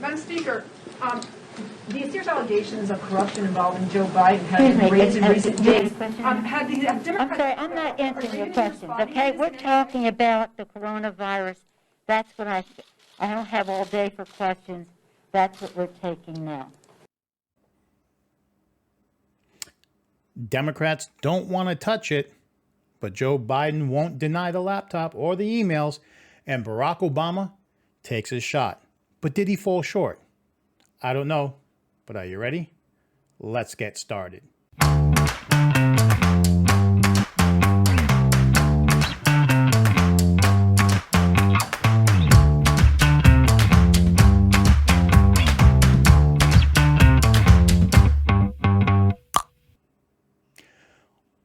Madam Speaker, these serious allegations of corruption involving Joe Biden have been raised in recent days. I'm sorry, I'm not answering your questions, okay? We're talking about the coronavirus. That's what I don't have all day for questions. That's what we're taking now. Democrats don't want to touch it, but Joe Biden won't deny the laptop or the emails, and Barack Obama takes his shot. But did he fall short? I don't know, but are you ready? Let's get started.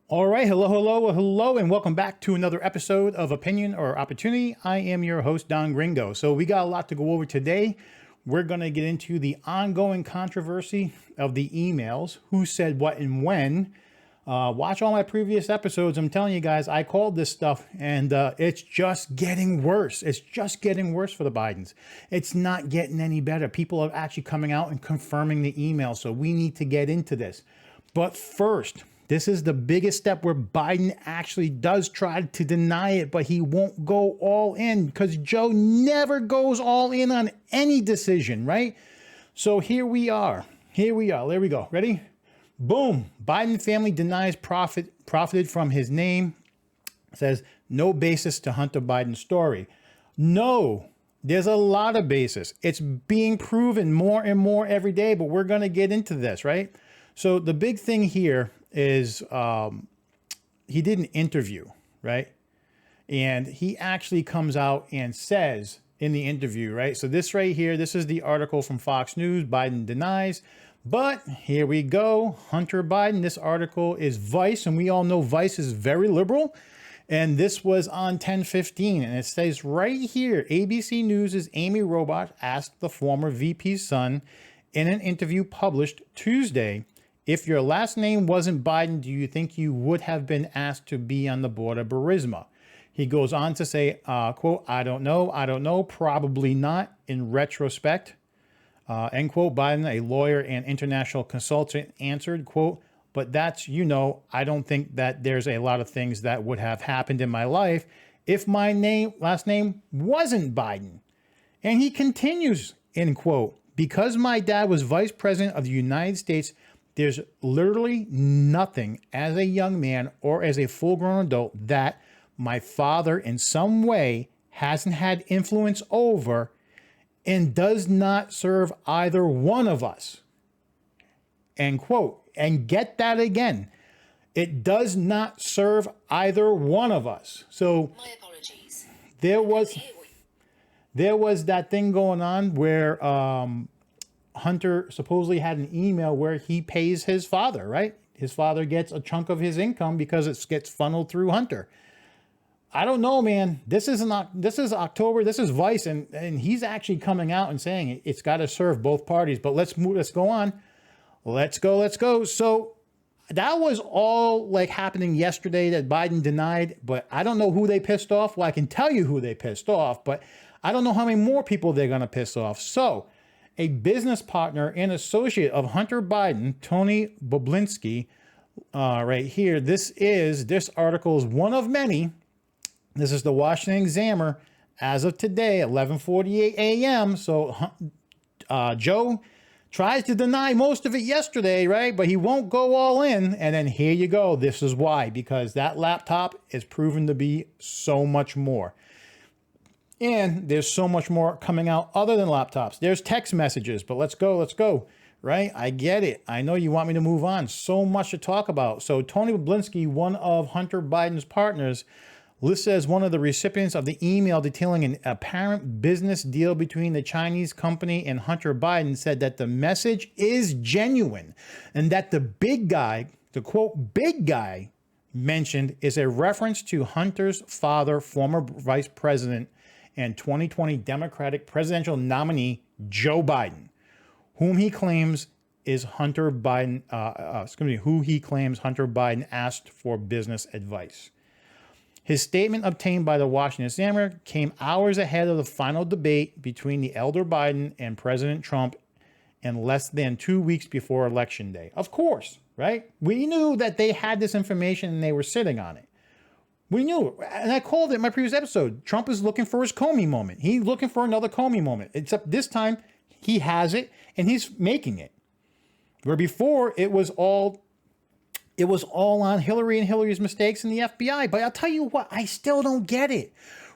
All right, hello, and welcome back to another episode of Opinion or Opportunity. I am your host, Don Gringo. So we got a lot to go over today. We're going to get into the ongoing controversy of the emails, who said what and when. Watch all my previous episodes. I'm telling you guys, I called this stuff, and it's just getting worse. It's just getting worse for the Bidens. It's not getting any better. People are actually coming out and confirming the emails, so we need to get into this. But first, this is the biggest step where Biden actually does try to deny it, but he won't go all in because Joe never goes all in on any decision, right? So here we are. There we go. Ready? Boom. Biden family denies profited from his name. Says no basis to Hunter Biden's story. No, there's a lot of basis. It's being proven more and more every day, but we're going to get into this, right? So the big thing here is he did an interview, right? And he actually comes out and says in the interview, right? So this right here, this is the article from Fox News, Biden denies. But here we go, Hunter Biden. This article is Vice, and we all know Vice is very liberal. And this was on 10/15, and it says right here, ABC News' Amy Robach asked the former VP's son in an interview published Tuesday, if your last name wasn't Biden, do you think you would have been asked to be on the board of Burisma? He goes on to say, quote, I don't know, probably not in retrospect, end quote. Biden, a lawyer and international consultant, answered, quote, but that's, I don't think that there's a lot of things that would have happened in my life if my last name wasn't Biden. And he continues, end quote, because my dad was vice president of the United States, there's literally nothing as a young man or as a full-grown adult that my father in some way hasn't had influence over and does not serve either one of us. End quote. And get that again. It does not serve either one of us. So my apologies. There was that thing going on where Hunter supposedly had an email where he pays his father, right? His father gets a chunk of his income because it gets funneled through Hunter. I don't know, man. This is October. This is Vice, and he's actually coming out and saying it's got to serve both parties. But let's go on. Let's go. So that was all like happening yesterday that Biden denied, but I don't know who they pissed off. Well, I can tell you who they pissed off, but I don't know how many more people they're going to piss off. So a business partner and associate of Hunter Biden, Tony Bobulinski, right here. This article is one of many. This is the Washington Examiner as of today, 11:48 a.m. So Joe tries to deny most of it yesterday, right? But he won't go all in. And then here you go. This is why, because that laptop is proven to be so much more. And there's so much more coming out other than laptops. There's text messages, but let's go, right? I get it. I know you want me to move on. So much to talk about. So Tony Bobulinski, one of Hunter Biden's partners, listed as one of the recipients of the email detailing an apparent business deal between the Chinese company and Hunter Biden, said that the message is genuine and that the big guy, the quote, big guy mentioned is a reference to Hunter's father, former vice president and 2020 Democratic presidential nominee Joe Biden, whom he claims Hunter Biden asked for business advice. His statement obtained by the Washington Examiner came hours ahead of the final debate between the elder Biden and President Trump and less than 2 weeks before Election Day. Of course, right? We knew that they had this information and they were sitting on it. We knew, and I called it in my previous episode, Trump is looking for his Comey moment. He's looking for another Comey moment, except this time he has it and he's making it. Where before it was all on Hillary and Hillary's mistakes in the FBI. But I'll tell you what, I still don't get it,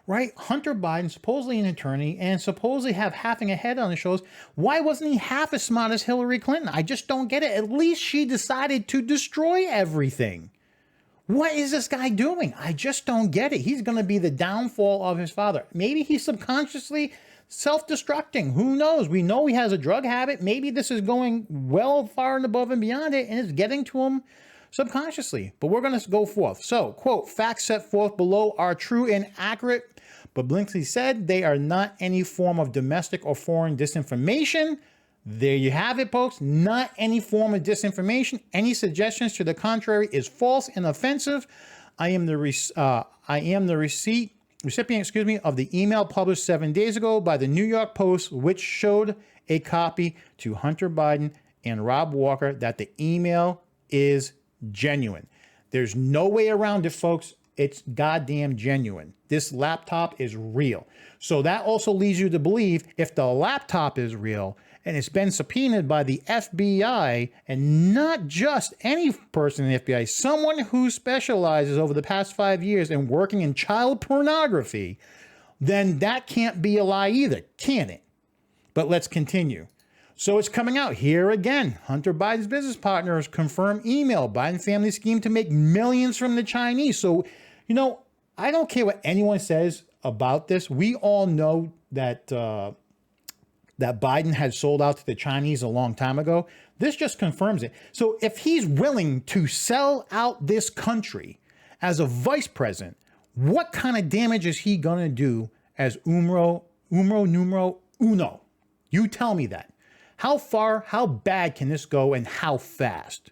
right? Hunter Biden, supposedly an attorney and supposedly having a head on his shoulders. Why wasn't he half as smart as Hillary Clinton? I just don't get it. At least she decided to destroy everything. What is this guy doing? I just don't get it. He's going to be the downfall of his father. Maybe he's subconsciously self-destructing. Who knows? We know he has a drug habit. Maybe this is going well far and above and beyond it, and it's getting to him subconsciously. But we're going to go forth. So, quote, facts set forth below are true and accurate, but Blinkley said they are not any form of domestic or foreign disinformation. There you have it, folks. Not any form of disinformation. Any suggestions to the contrary is false and offensive. I am the recipient, of the email published 7 days ago by the New York Post, which showed a copy to Hunter Biden and Rob Walker that the email is genuine. There's no way around it, folks. It's goddamn genuine. This laptop is real. So that also leads you to believe if the laptop is real and it's been subpoenaed by the FBI, and not just any person in the FBI, someone who specializes over the past 5 years in working in child pornography, then that can't be a lie either, can it? But let's continue. So it's coming out here again. Hunter Biden's business partners confirm email. Biden family scheme to make millions from the Chinese. So, you know, I don't care what anyone says about this. We all know that that Biden had sold out to the Chinese a long time ago. This just confirms it. So if he's willing to sell out this country as a vice president, what kind of damage is he going to do as numero uno? You tell me that. How far, how bad can this go, and how fast?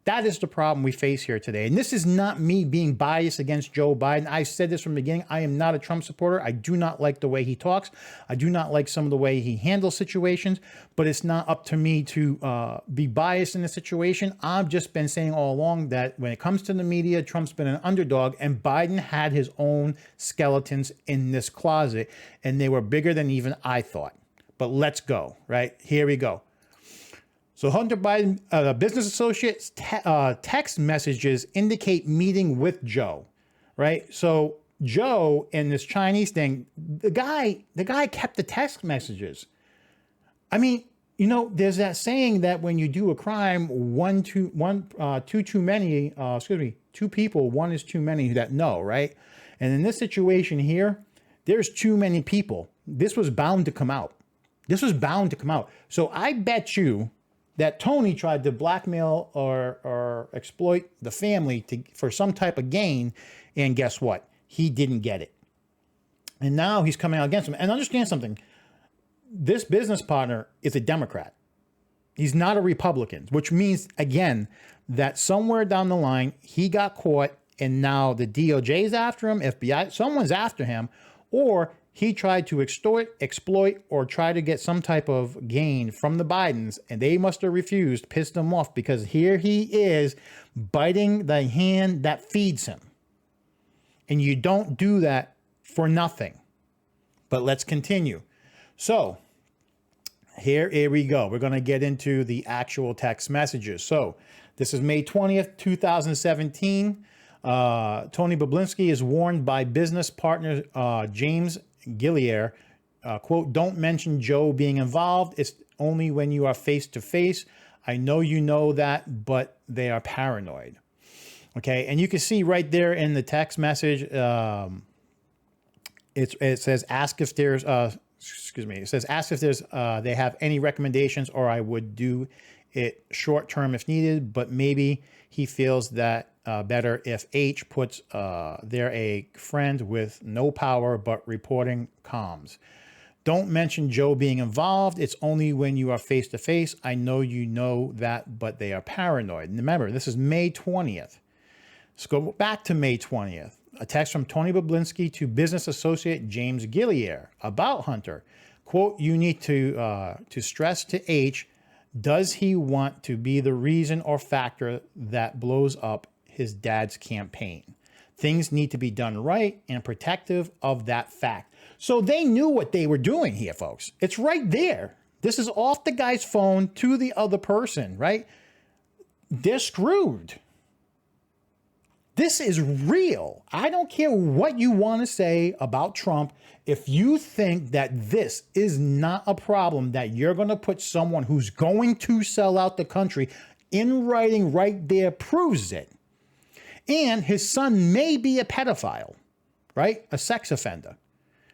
That is the problem we face here today. And this is not me being biased against Joe Biden. I said this from the beginning. I am not a Trump supporter. I do not like the way he talks. I do not like some of the way he handles situations, but it's not up to me to be biased in the situation. I've just been saying all along that when it comes to the media, Trump's been an underdog, and Biden had his own skeletons in this closet, and they were bigger than even I thought. But let's go, right? Here we go. So Hunter Biden, business associates, text messages indicate meeting with Joe, right? So Joe in this Chinese thing, the guy kept the text messages. I mean, you know, there's that saying that when you do a crime, two people, one is too many that know, right? And in this situation here, there's too many people. This was bound to come out. So I bet you that Tony tried to blackmail or exploit the family for some type of gain, and guess what? He didn't get it. And now he's coming out against him. And understand something. This business partner is a Democrat. He's not a Republican, which means, again, that somewhere down the line, he got caught, and now the DOJ is after him, FBI, someone's after him, or he tried to extort, exploit, or try to get some type of gain from the Bidens, and they must have refused, pissed them off, because here he is biting the hand that feeds him. And you don't do that for nothing. But let's continue. So here we go. We're going to get into the actual text messages. So this is May 20th, 2017. Tony Bobulinski is warned by business partner James Gillier, quote, don't mention Joe being involved. It's only when you are face to face. I know you know that, but they are paranoid. Okay, and you can see right there in the text message, it says ask if there's they have any recommendations, or I would do it short term if needed, but maybe he feels that better if H puts there a friend with no power but reporting comms. Don't mention Joe being involved. It's only when you are face to face. I know you know that, but they are paranoid. And remember, this is May 20th. Let's go back to May 20th. a text from Tony Bobulinski to business associate James Gillier about Hunter. Quote, you need to stress to H, does he want to be the reason or factor that blows up his dad's campaign? Things need to be done right and protective of that fact. So they knew what they were doing here, folks. It's right there. This is off the guy's phone to the other person, right? They're screwed. This is real. I don't care what you want to say about Trump. If you think that this is not a problem, that you're going to put someone who's going to sell out the country in writing right there proves it. And his son may be a pedophile, right? A sex offender.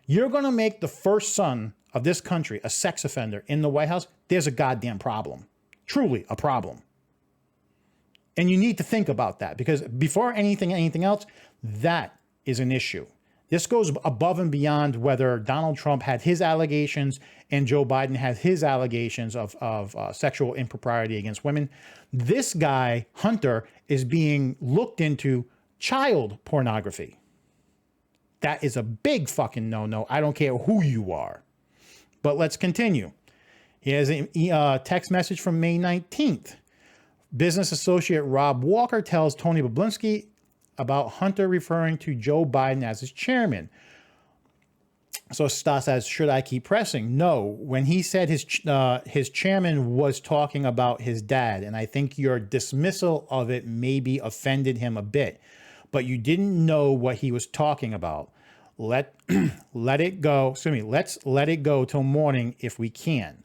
You're going to make the first son of this country a sex offender in the White House. There's a goddamn problem. Truly a problem. And you need to think about that, because before anything else, that is an issue. This goes above and beyond whether Donald Trump had his allegations and Joe Biden had his allegations of sexual impropriety against women. This guy, Hunter, is being looked into child pornography. That is a big fucking no-no. I don't care who you are. But let's continue. Here's a text message from May 19th. Business associate Rob Walker tells Tony Bobulinski about Hunter referring to Joe Biden as his chairman. So Stas says, should I keep pressing? No. When he said his chairman was talking about his dad, and I think your dismissal of it maybe offended him a bit, but you didn't know what he was talking about. Let it go. Excuse me. Let's let it go till morning if we can.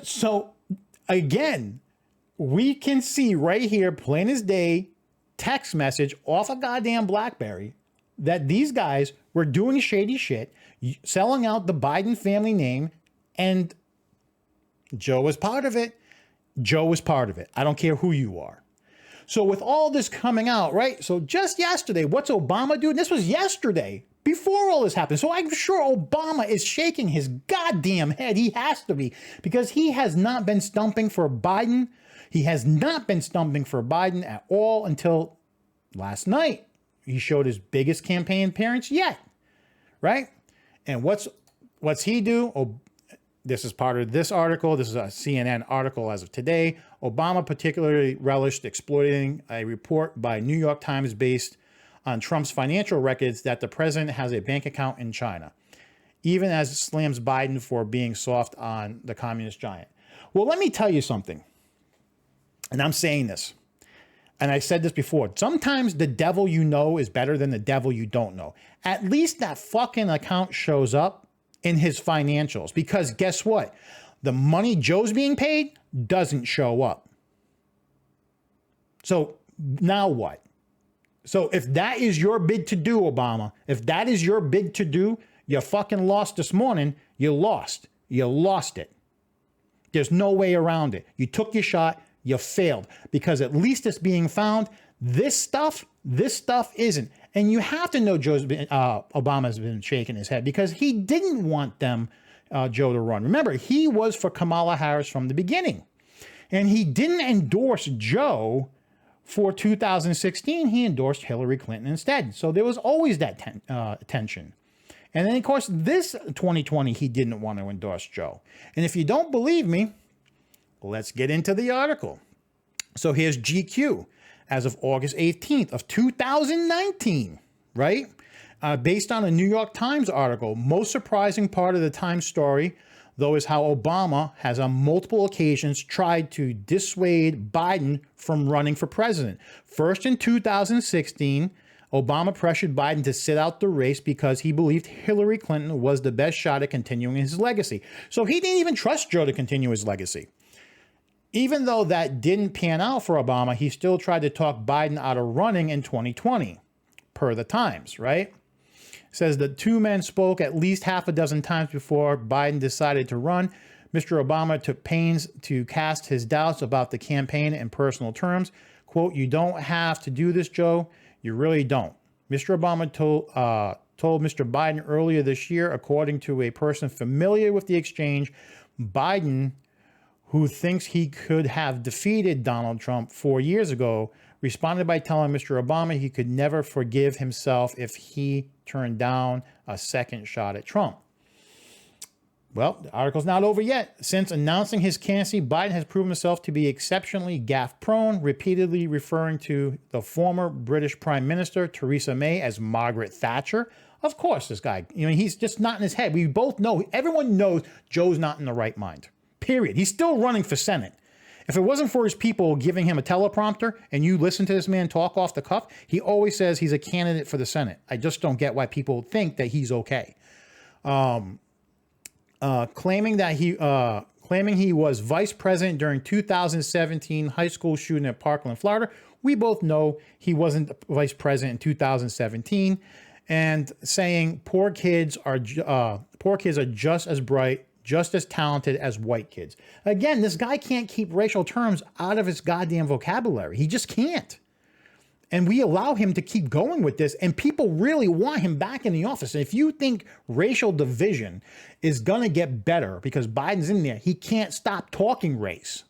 So again, we can see right here, plain as day, text message off a goddamn BlackBerry that these guys were doing shady shit, selling out the Biden family name, and Joe was part of it. Joe was part of it. I don't care who you are. So with all this coming out, right? So just yesterday, what's Obama doing? This was yesterday, before all this happened. So I'm sure Obama is shaking his goddamn head. He has to be, because he has not been stumping for Biden. He has not been stumping for Biden at all until last night. He showed his biggest campaign appearance yet, right? And what's he do? Oh, this is part of this article. This is a CNN article as of today. Obama particularly relished exploiting a report by New York Times based on Trump's financial records that the president has a bank account in China, even as it slams Biden for being soft on the communist giant. Well, let me tell you something. And I'm saying this, and I said this before, sometimes the devil you know is better than the devil you don't know. At least that fucking account shows up in his financials, because guess what? The money Joe's being paid doesn't show up. So now what? So if that is your big to do, Obama, if that is your big to do, you fucking lost this morning, you lost. You lost it. There's no way around it. You took your shot. You failed, because at least it's being found. This stuff isn't. And you have to know Obama's been shaking his head, because he didn't want Joe to run. Remember, he was for Kamala Harris from the beginning, and he didn't endorse Joe for 2016. He endorsed Hillary Clinton instead. So there was always that tension. And then, of course, this 2020, he didn't want to endorse Joe. And if you don't believe me, let's get into the article. So here's GQ as of August 18th of 2019, right? Based on a New York Times article. Most surprising part of the Times story, though, is how Obama has on multiple occasions tried to dissuade Biden from running for president. First in 2016, Obama pressured Biden to sit out the race because he believed Hillary Clinton was the best shot at continuing his legacy. So he didn't even trust Joe to continue his legacy. Even though that didn't pan out for Obama, he still tried to talk Biden out of running in 2020, per the Times, right? It says the two men spoke at least half a dozen times before Biden decided to run. Mr. Obama took pains to cast his doubts about the campaign in personal terms. Quote, you don't have to do this, Joe. You really don't. Mr. Obama told Mr. Biden earlier this year, according to a person familiar with the exchange, Biden, who thinks he could have defeated Donald Trump 4 years ago, responded by telling Mr. Obama he could never forgive himself if he turned down a second shot at Trump. Well, the article's not over yet. Since announcing his candidacy, Biden has proven himself to be exceptionally gaffe-prone, repeatedly referring to the former British Prime Minister, Theresa May, as Margaret Thatcher. Of course, this guy, he's just not in his head. We both know, everyone knows Joe's not in the right mind, period. He's still running for Senate. If it wasn't for his people giving him a teleprompter and you listen to this man talk off the cuff, he always says he's a candidate for the Senate. I just don't get why people think that he's okay. Claiming he was vice president during 2017 high school shooting at Parkland, Florida. We both know he wasn't vice president in 2017, and saying poor kids are just as bright, just as talented as white kids. Again, this guy can't keep racial terms out of his goddamn vocabulary. He just can't. And we allow him to keep going with this, and people really want him back in the office. And if you think racial division is going to get better because Biden's in there, he can't stop talking race.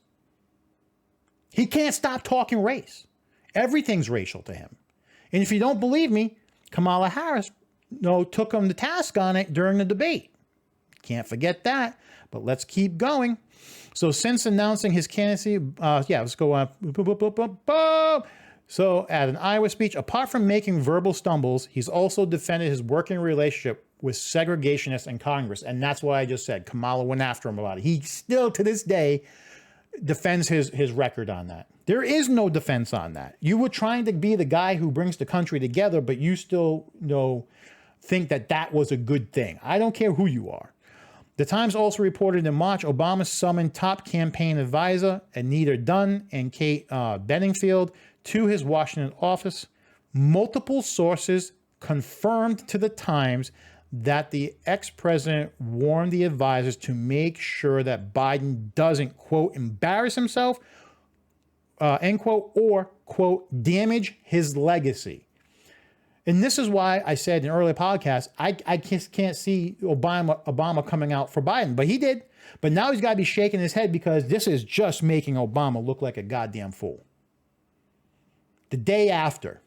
He can't stop talking race. Everything's racial to him. And if you don't believe me, Kamala Harris took him to task on it during the debate. Can't forget that, but let's keep going. So since announcing his candidacy, let's go on. So at an Iowa speech, apart from making verbal stumbles, he's also defended his working relationship with segregationists in Congress. And that's why I just said Kamala went after him about it. He still, to this day, defends his record on that. There is no defense on that. You were trying to be the guy who brings the country together, but you still think that was a good thing. I don't care who you are. The Times also reported in March, Obama summoned top campaign advisor Anita Dunn and Kate Bedingfield to his Washington office. Multiple sources confirmed to the Times that the ex-president warned the advisors to make sure that Biden doesn't, quote, embarrass himself, end quote, or, quote, damage his legacy. And this is why I said in earlier podcasts, I just can't see Obama coming out for Biden, but he did. But now he's got to be shaking his head because this is just making Obama look like a goddamn fool. The day after.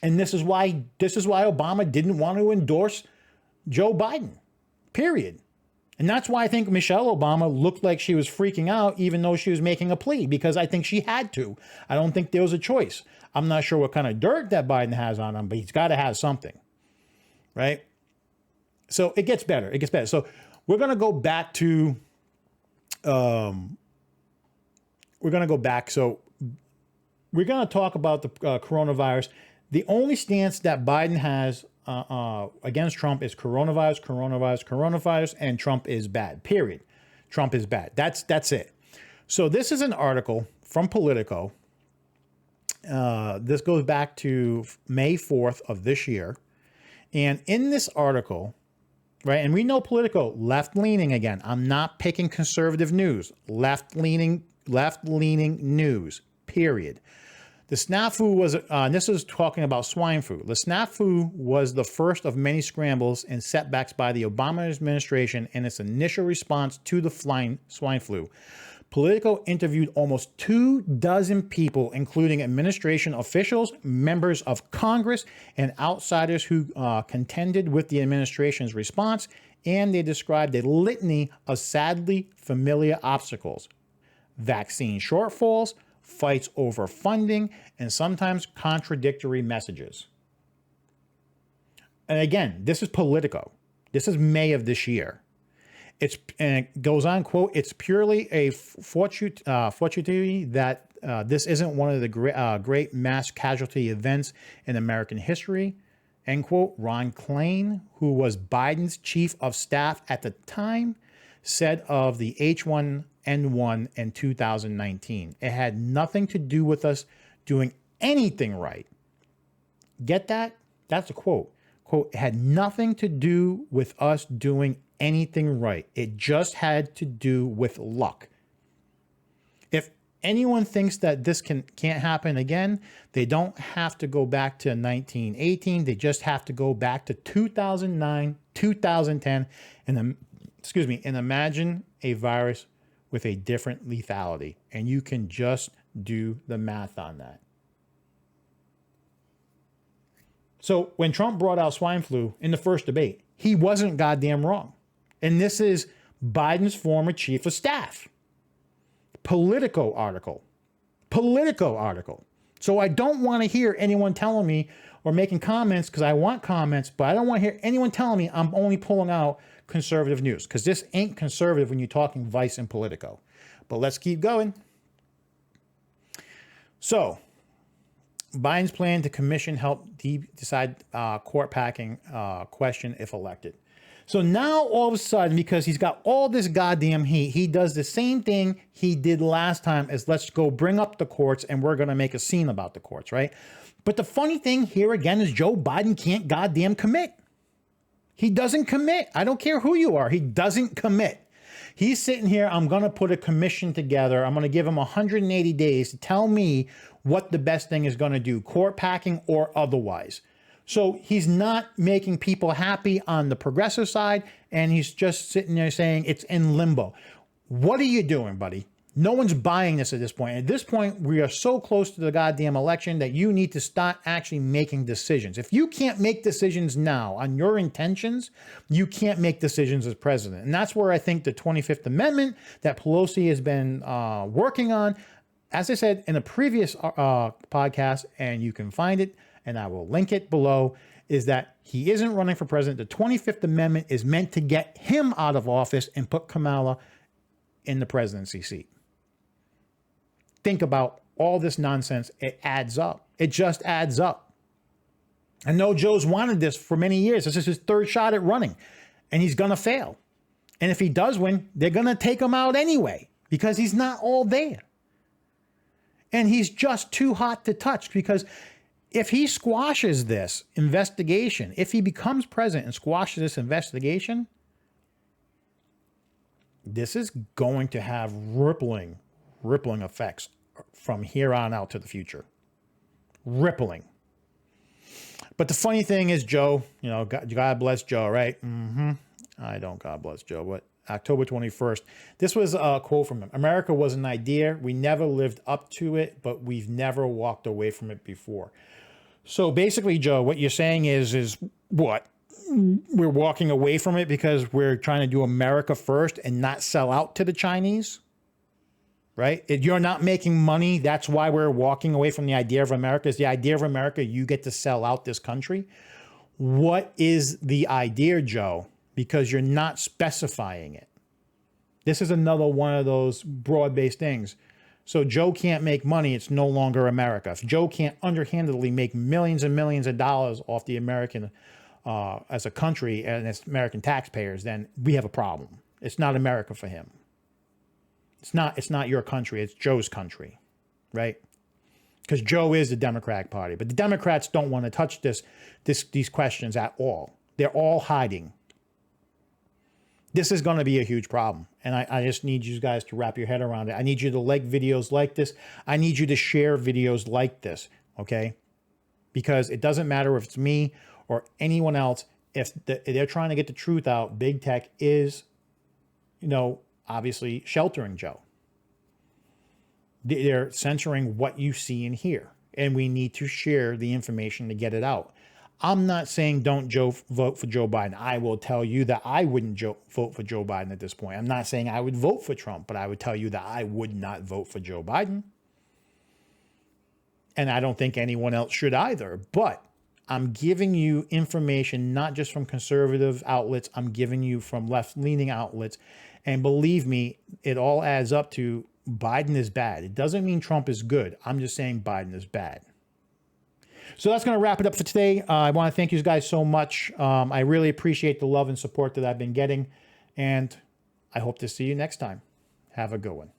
And this is why Obama didn't want to endorse Joe Biden, period. And that's why I think Michelle Obama looked like she was freaking out, even though she was making a plea, because I think she had to. I don't think there was a choice. I'm not sure what kind of dirt that Biden has on him, but he's got to have something, right? So it gets better. It gets better. So we're going to go back to, So we're going to talk about the coronavirus. The only stance that Biden has against Trump is coronavirus, and Trump is bad, period. Trump is bad. That's it. So this is an article from Politico. This goes back to May 4th of this year. And in this article, right, and we know Politico, left-leaning again. I'm not picking conservative news. Left-leaning news, period. The snafu was, this is talking about swine flu. The snafu was the first of many scrambles and setbacks by the Obama administration in its initial response to the swine flu. Politico interviewed almost 24 people, including administration officials, members of Congress, and outsiders who contended with the administration's response, and they described a litany of sadly familiar obstacles: vaccine shortfalls, fights over funding, and sometimes contradictory messages. And again, this is Politico. This is May of this year. And it goes on, quote, "It's purely a fortuity that this isn't one of the great mass casualty events in American history," end quote. Ron Klain, who was Biden's chief of staff at the time, said of the H1N1 in 2019, "It had nothing to do with us doing anything right." Get that? That's a quote. Quote, "It had nothing to do with us doing anything right. It just had to do with luck." If anyone thinks that this can't happen again, they don't have to go back to 1918. They just have to go back to 2009, 2010, and imagine a virus with a different lethality. And you can just do the math on that. So when Trump brought out swine flu in the first debate, he wasn't goddamn wrong. And this is Biden's former chief of staff. Politico article. So I don't want to hear anyone telling me or making comments, because I want comments, but I don't want to hear anyone telling me I'm only pulling out conservative news, because this ain't conservative when you're talking Vice and Politico. But let's keep going. So Biden's plan to commission help decide court packing question if elected. So now all of a sudden, because he's got all this goddamn heat, he does the same thing he did last time as let's go bring up the courts and we're going to make a scene about the courts, right? But the funny thing here again is Joe Biden can't goddamn commit. He doesn't commit. I don't care who you are. He doesn't commit. He's sitting here, I'm going to put a commission together. I'm going to give him 180 days to tell me what the best thing is going to do, court packing or otherwise. So he's not making people happy on the progressive side, and he's just sitting there saying it's in limbo. What are you doing, buddy? No one's buying this at this point. At this point, we are so close to the goddamn election that you need to start actually making decisions. If you can't make decisions now on your intentions, you can't make decisions as president. And that's where I think the 25th Amendment that Pelosi has been working on, as I said in a previous podcast, and you can find it, and I will link it below, is that he isn't running for president. The 25th Amendment is meant to get him out of office and put Kamala in the presidency seat. Think about all this nonsense. It adds up. It just adds up. I know Joe's wanted this for many years. This is his third shot at running, and he's going to fail. And if he does win, they're going to take him out anyway because he's not all there. And he's just too hot to touch, because if he squashes this investigation, if he becomes president and squashes this investigation, this is going to have rippling effects from here on out to the future. Rippling. But the funny thing is, Joe, you know, God bless Joe, right? I don't God bless Joe, but October 21st. This was a quote from him. America was an idea. We never lived up to it, but we've never walked away from it before. So basically, Joe, what you're saying is what? We're walking away from it because we're trying to do America first and not sell out to the Chinese, right? You're not making money. That's why we're walking away from the idea of America. Is the idea of America you get to sell out this country? What is the idea, Joe? Because you're not specifying it. This is another one of those broad-based things. So Joe can't make money, it's no longer America. If Joe can't underhandedly make millions and millions of dollars off the American, as a country and as American taxpayers, then we have a problem. It's not America for him. It's not your country, it's Joe's country, right? Because Joe is the Democratic Party. But the Democrats don't want to touch these questions at all. They're all hiding. This is going to be a huge problem. And I just need you guys to wrap your head around it. I need you to like videos like this. I need you to share videos like this, okay? Because it doesn't matter if it's me or anyone else. If they're trying to get the truth out, big tech is, you know, obviously sheltering Joe. They're censoring what you see and hear. And we need to share the information to get it out. I'm not saying don't vote for Joe Biden. I will tell you that I wouldn't vote for Joe Biden at this point. I'm not saying I would vote for Trump, but I would tell you that I would not vote for Joe Biden. And I don't think anyone else should either. But I'm giving you information, not just from conservative outlets. I'm giving you from left-leaning outlets. And believe me, it all adds up to Biden is bad. It doesn't mean Trump is good. I'm just saying Biden is bad. So that's going to wrap it up for today. I want to thank you guys so much. I really appreciate the love and support that I've been getting, and I hope to see you next time. Have a good one.